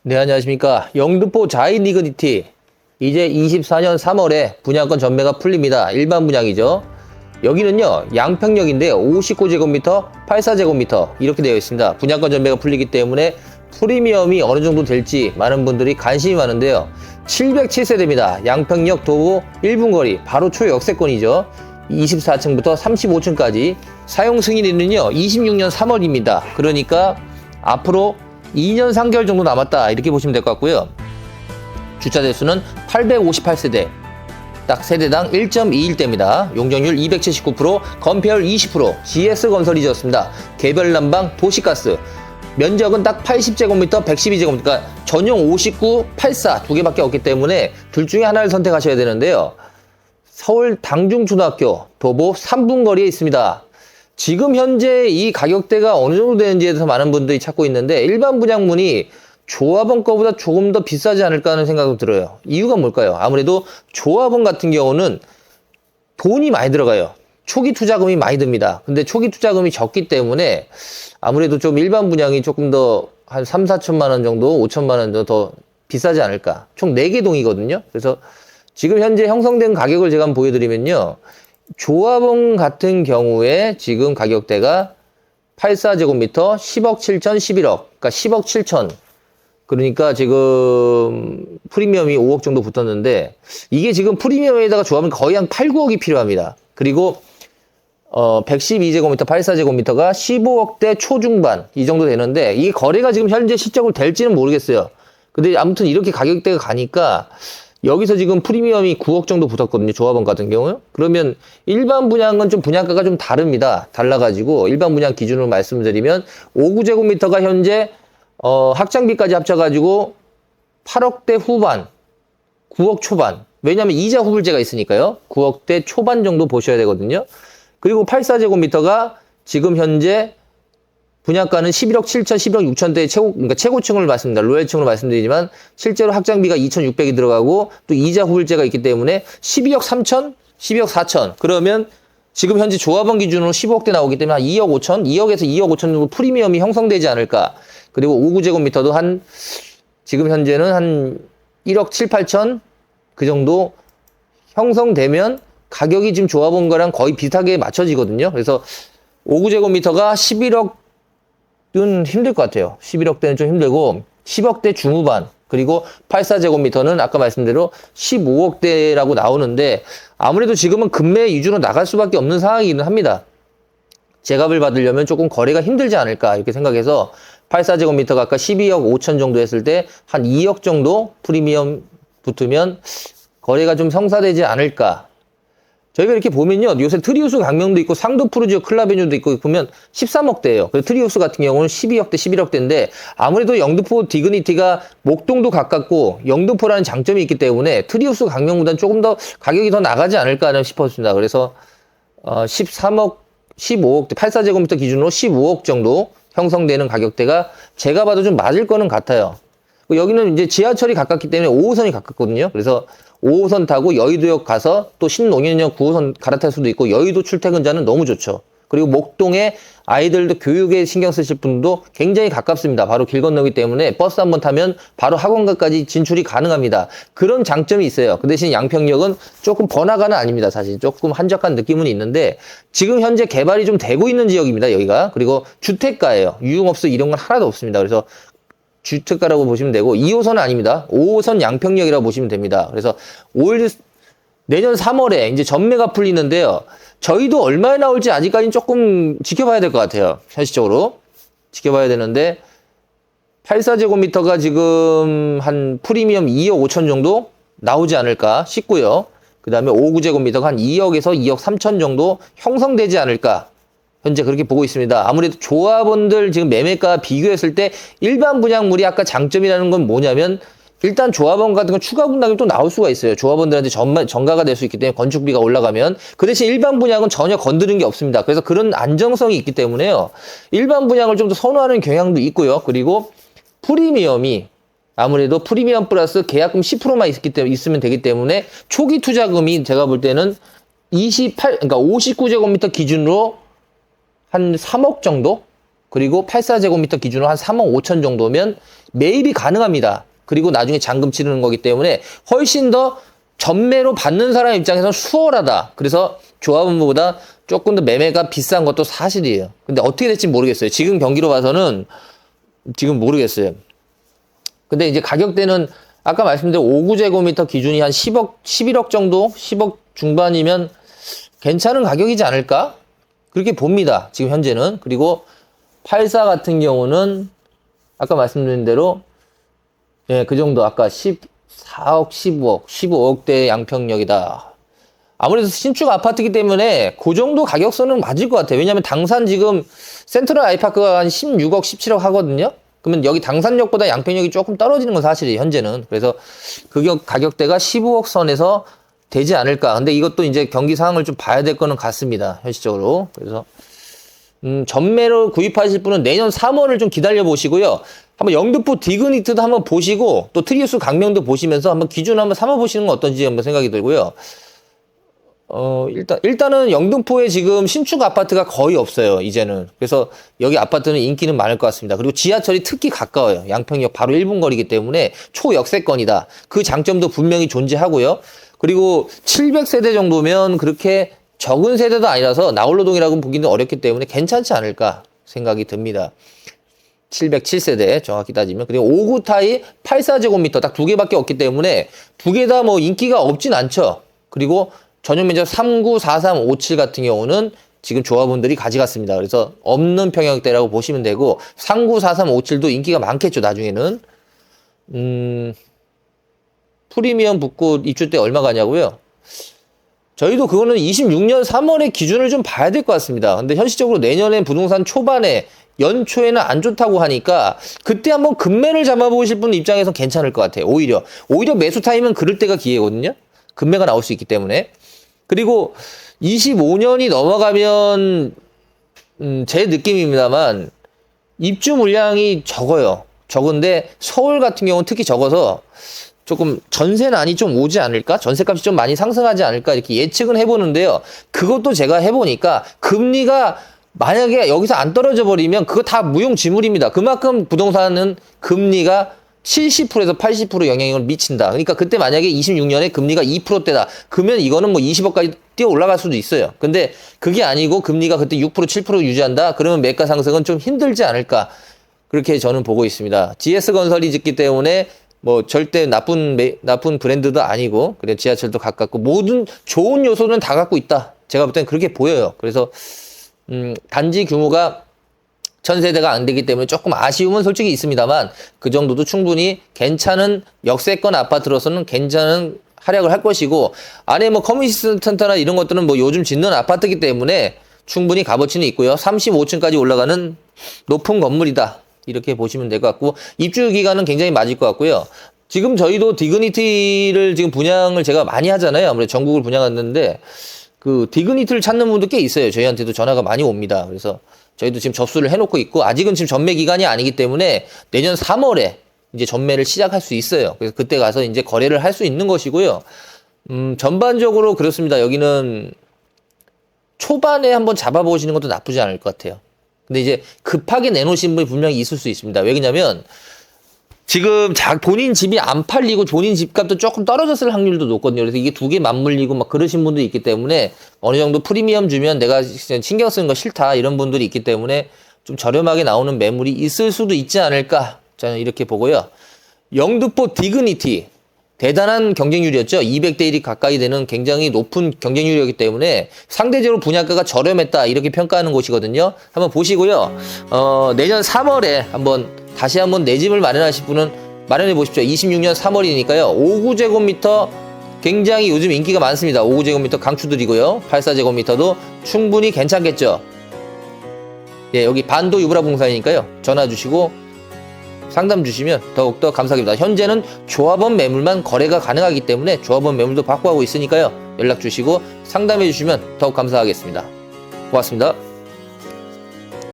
네, 안녕하십니까. 영등포 자인 리그니티. 이제 24년 3월에 분양권 전매가 풀립니다. 일반 분양이죠. 여기는요, 양평역인데요. 59제곱미터, 84제곱미터 이렇게 되어 있습니다. 분양권 전매가 풀리기 때문에 프리미엄이 어느 정도 될지 많은 분들이 관심이 많은데요. 707세대입니다. 양평역 도보 1분 거리, 바로 초역세권이죠. 24층부터 35층까지 사용 승인일은요, 26년 3월입니다. 그러니까 앞으로 2년 3개월 정도 남았다 이렇게 보시면 될 것 같고요. 주차 대수는 858세대, 딱 세대당 1.21대입니다. 용적률 279%, 건폐율 20%, GS건설이 지었습니다. 개별 난방, 도시가스, 면적은 딱 80제곱미터, 112제곱미터, 그러니까 전용 59, 84 두 개밖에 없기 때문에 둘 중에 하나를 선택하셔야 되는데요. 서울 당중초등학교 도보 3분 거리에 있습니다. 지금 현재 이 가격대가 어느 정도 되는지에 대해서 많은 분들이 찾고 있는데 일반 분양문이 조합원 거보다 조금 더 비싸지 않을까 하는 생각도 들어요. 이유가 뭘까요? 아무래도 조합원 같은 경우는 돈이 많이 들어가요. 초기 투자금이 많이 듭니다. 근데 초기 투자금이 적기 때문에 아무래도 좀 일반 분양이 조금 더 한 3, 4천만 원 정도, 5천만 원 정도 더 비싸지 않을까. 총 4개 동이거든요. 그래서 지금 현재 형성된 가격을 제가 한번 보여드리면요. 조합원 같은 경우에 지금 가격대가 84제곱미터 10억 7천 11억, 그러니까 10억 7천. 그러니까 지금 프리미엄이 5억 정도 붙었는데 이게 지금 프리미엄에다가 조합은 거의 한 8, 9억이 필요합니다. 그리고 112제곱미터 84제곱미터가 15억대 초중반 이 정도 되는데 이게 거래가 지금 현재 실적으로 될지는 모르겠어요. 근데 아무튼 이렇게 가격대가 가니까 여기서 지금 프리미엄이 9억 정도 붙었거든요. 조합원 같은 경우는. 그러면 일반 분양은 좀 분양가가 좀 다릅니다. 달라가지고 일반 분양 기준으로 말씀드리면 59제곱미터가 현재 학장비까지 합쳐가지고 8억대 후반, 9억 초반. 왜냐하면 이자 후불제가 있으니까요. 9억대 초반 정도 보셔야 되거든요. 그리고 84제곱미터가 지금 현재 분양가는 11억 7천, 11억 6천대의 그러니까 최고층을 말씀드립니다. 로얄층으로 말씀드리지만 실제로 학장비가 2,600이 들어가고 또 이자 후불제가 있기 때문에 12억 3천, 12억 4천. 그러면 지금 현재 조합원 기준으로 15억대 나오기 때문에 한 2억 5천, 2억에서 2억 5천 정도 프리미엄이 형성되지 않을까. 그리고 59제곱미터도 지금 현재는 한 1억 7, 8천 그 정도 형성되면 가격이 지금 조합원 거랑 거의 비슷하게 맞춰지거든요. 그래서 59제곱미터가 11억은 힘들 것 같아요. 11억대는 좀 힘들고 10억대 중후반 그리고 84제곱미터는 아까 말씀대로 15억대라고 나오는데 아무래도 지금은 급매 위주로 나갈 수밖에 없는 상황이기는 합니다. 제값을 받으려면 조금 거래가 힘들지 않을까 이렇게 생각해서 84제곱미터가 아까 12억 5천 정도 했을 때 한 2억 정도 프리미엄 붙으면 거래가 좀 성사되지 않을까. 저희가 이렇게 보면요. 요새 트리우스 강명도 있고 상도 푸르지오 클라베뉴도 있고 보면 13억대예요. 그래서 트리우스 같은 경우는 12억대, 11억대인데 아무래도 영등포 디그니티가 목동도 가깝고 영등포라는 장점이 있기 때문에 트리우스 강명보다는 조금 더 가격이 더 나가지 않을까 싶었습니다. 그래서 13억, 15억대, 84제곱미터 기준으로 15억 정도 형성되는 가격대가 제가 봐도 좀 맞을 거는 같아요. 여기는 이제 지하철이 가깝기 때문에 5호선이 가깝거든요. 그래서 5호선 타고 여의도역 가서 또 신논현역 9호선 갈아탈 수도 있고 여의도 출퇴근자는 너무 좋죠. 그리고 목동에 아이들도 교육에 신경 쓰실 분도 굉장히 가깝습니다. 바로 길 건너기 때문에 버스 한번 타면 바로 학원가까지 진출이 가능합니다. 그런 장점이 있어요. 그 대신 양평역은 조금 번화가는 아닙니다. 사실 조금 한적한 느낌은 있는데 지금 현재 개발이 좀 되고 있는 지역입니다. 여기가. 그리고 주택가예요. 유흥업소 이런 건 하나도 없습니다. 그래서 주택가라고 보시면 되고 2호선은 아닙니다. 5호선 양평역이라고 보시면 됩니다. 그래서 내년 3월에 이제 전매가 풀리는데요. 저희도 얼마에 나올지 아직까지는 조금 지켜봐야 될 것 같아요. 현실적으로 지켜봐야 되는데 84제곱미터가 지금 한 프리미엄 2억 5천 정도 나오지 않을까 싶고요. 그 다음에 59제곱미터가 한 2억에서 2억 3천 정도 형성되지 않을까. 현재 그렇게 보고 있습니다. 아무래도 조합원들 지금 매매가 비교했을 때 일반 분양물이 아까 장점이라는 건 뭐냐면 일단 조합원 같은 건 추가 분담이 또 나올 수가 있어요. 조합원들한테 전가가 될 수 있기 때문에 건축비가 올라가면 그 대신 일반 분양은 전혀 건드는 게 없습니다. 그래서 그런 안정성이 있기 때문에요. 일반 분양을 좀 더 선호하는 경향도 있고요. 그리고 프리미엄이 아무래도 프리미엄 플러스 계약금 10%만 있으면 되기 때문에 초기 투자금이 제가 볼 때는 그러니까 59제곱미터 기준으로 한 3억 정도? 그리고 84제곱미터 기준으로 한 3억 5천 정도면 매입이 가능합니다. 그리고 나중에 잔금 치르는 거기 때문에 훨씬 더 전매로 받는 사람 입장에서는 수월하다. 그래서 조합원보다 조금 더 매매가 비싼 것도 사실이에요. 근데 어떻게 될지 모르겠어요. 지금 경기로 봐서는 지금 모르겠어요. 근데 이제 가격대는 아까 말씀드린 5구제곱미터 기준이 한 10억, 11억 정도? 10억 중반이면 괜찮은 가격이지 않을까? 그렇게 봅니다. 지금 현재는. 그리고 84 같은 경우는 아까 말씀드린 대로 예, 그 정도 아까 14억, 15억, 15억대 양평역이다. 아무래도 신축 아파트이기 때문에 그 정도 가격선은 맞을 것 같아요. 왜냐하면 당산 지금 센트럴 아이파크가 한 16억, 17억 하거든요. 그러면 여기 당산역보다 양평역이 조금 떨어지는 건 사실이에요, 현재는. 그래서 그 가격대가 15억 선에서 되지 않을까. 근데 이것도 이제 경기 상황을 좀 봐야 될 거는 같습니다, 현실적으로. 그래서 전매로 구입하실 분은 내년 3월을 좀 기다려 보시고요. 한번 영등포 디그니트도 한번 보시고 또 트리우스 강명도 보시면서 한번 기준 한번 삼아 보시는 건 어떤지 한번 생각이 들고요. 일단은 영등포에 지금 신축 아파트가 거의 없어요, 이제는. 그래서 여기 아파트는 인기는 많을 것 같습니다. 그리고 지하철이 특히 가까워요. 양평역 바로 1분 거리이기 때문에 초역세권이다. 그 장점도 분명히 존재하고요. 그리고 700세대 정도면 그렇게 적은 세대도 아니라서 나홀로동이라고 보기는 어렵기 때문에 괜찮지 않을까 생각이 듭니다. 707세대 정확히 따지면. 그리고 5구 타입 84제곱미터 딱 두 개밖에 없기 때문에 두 개 다 뭐 인기가 없진 않죠. 그리고 전용 면적 39, 43, 57 같은 경우는 지금 조합원들이 가져갔습니다. 그래서 없는 평형대라고 보시면 되고 39, 43, 57도 인기가 많겠죠, 나중에는. 프리미엄 붙고 입주 때 얼마 가냐고요? 저희도 그거는 26년 3월의 기준을 좀 봐야 될 것 같습니다. 근데 현실적으로 내년엔 부동산 초반에 연초에는 안 좋다고 하니까 그때 한번 급매를 잡아보실 분 입장에서 괜찮을 것 같아요. 오히려 매수 타임은 그럴 때가 기회거든요. 급매가 나올 수 있기 때문에. 그리고 25년이 넘어가면 제 느낌입니다만 입주 물량이 적어요. 적은데 서울 같은 경우는 특히 적어서 조금 전세난이 좀 오지 않을까? 전세값이 좀 많이 상승하지 않을까? 이렇게 예측은 해보는데요. 그것도 제가 해보니까 금리가 만약에 여기서 안 떨어져 버리면 그거 다 무용지물입니다. 그만큼 부동산은 금리가 70%에서 80% 영향을 미친다. 그러니까 그때 만약에 26년에 금리가 2%대다. 그러면 이거는 뭐 20억까지 뛰어 올라갈 수도 있어요. 근데 그게 아니고 금리가 그때 6%, 7% 유지한다. 그러면 매가 상승은 좀 힘들지 않을까. 그렇게 저는 보고 있습니다. GS건설이 짓기 때문에 뭐 절대 나쁜 브랜드도 아니고 그래 지하철도 가깝고 모든 좋은 요소는 다 갖고 있다. 제가 볼 땐 그렇게 보여요. 그래서 단지 규모가 전 세대가 안 되기 때문에 조금 아쉬움은 솔직히 있습니다만 그 정도도 충분히 괜찮은 역세권 아파트로서는 괜찮은 활약을 할 것이고 안에 뭐 커뮤니티 센터나 이런 것들은 뭐 요즘 짓는 아파트이기 때문에 충분히 값어치는 있고요. 35층까지 올라가는 높은 건물이다. 이렇게 보시면 될 것 같고 입주 기간은 굉장히 맞을 것 같고요. 지금 저희도 디그니티를 지금 분양을 제가 많이 하잖아요. 아무래도 전국을 분양하는데 그 디그니티를 찾는 분도 꽤 있어요. 저희한테도 전화가 많이 옵니다. 그래서 저희도 지금 접수를 해놓고 있고 아직은 지금 전매 기간이 아니기 때문에 내년 3월에 이제 전매를 시작할 수 있어요. 그래서 그때 가서 이제 거래를 할 수 있는 것이고요. 전반적으로 그렇습니다. 여기는 초반에 한번 잡아보시는 것도 나쁘지 않을 것 같아요. 근데 이제 급하게 내놓으신 분이 분명히 있을 수 있습니다. 왜냐면 지금 본인 집이 안 팔리고 본인 집값도 조금 떨어졌을 확률도 높거든요. 그래서 이게 두 개 맞물리고 막 그러신 분도 있기 때문에 어느 정도 프리미엄 주면 내가 신경 쓰는 거 싫다 이런 분들이 있기 때문에 좀 저렴하게 나오는 매물이 있을 수도 있지 않을까 저는 이렇게 보고요. 영등포 디그니티 대단한 경쟁률이었죠. 200대 1이 가까이 되는 굉장히 높은 경쟁률이었기 때문에 상대적으로 분양가가 저렴했다 이렇게 평가하는 곳이거든요. 한번 보시고요. 내년 3월에 다시 한번 내 집을 마련하실 분은 마련해 보십시오. 26년 3월이니까요. 5구제곱미터 굉장히 요즘 인기가 많습니다. 5구제곱미터 강추드리고요. 84제곱미터도 충분히 괜찮겠죠. 예, 여기 반도 유브라 봉사이니까요. 전화 주시고 상담 주시면 더욱더 감사하겠습니다. 현재는 조합원 매물만 거래가 가능하기 때문에 조합원 매물도 확보하고 있으니까요. 연락 주시고 상담해 주시면 더욱 감사하겠습니다. 고맙습니다.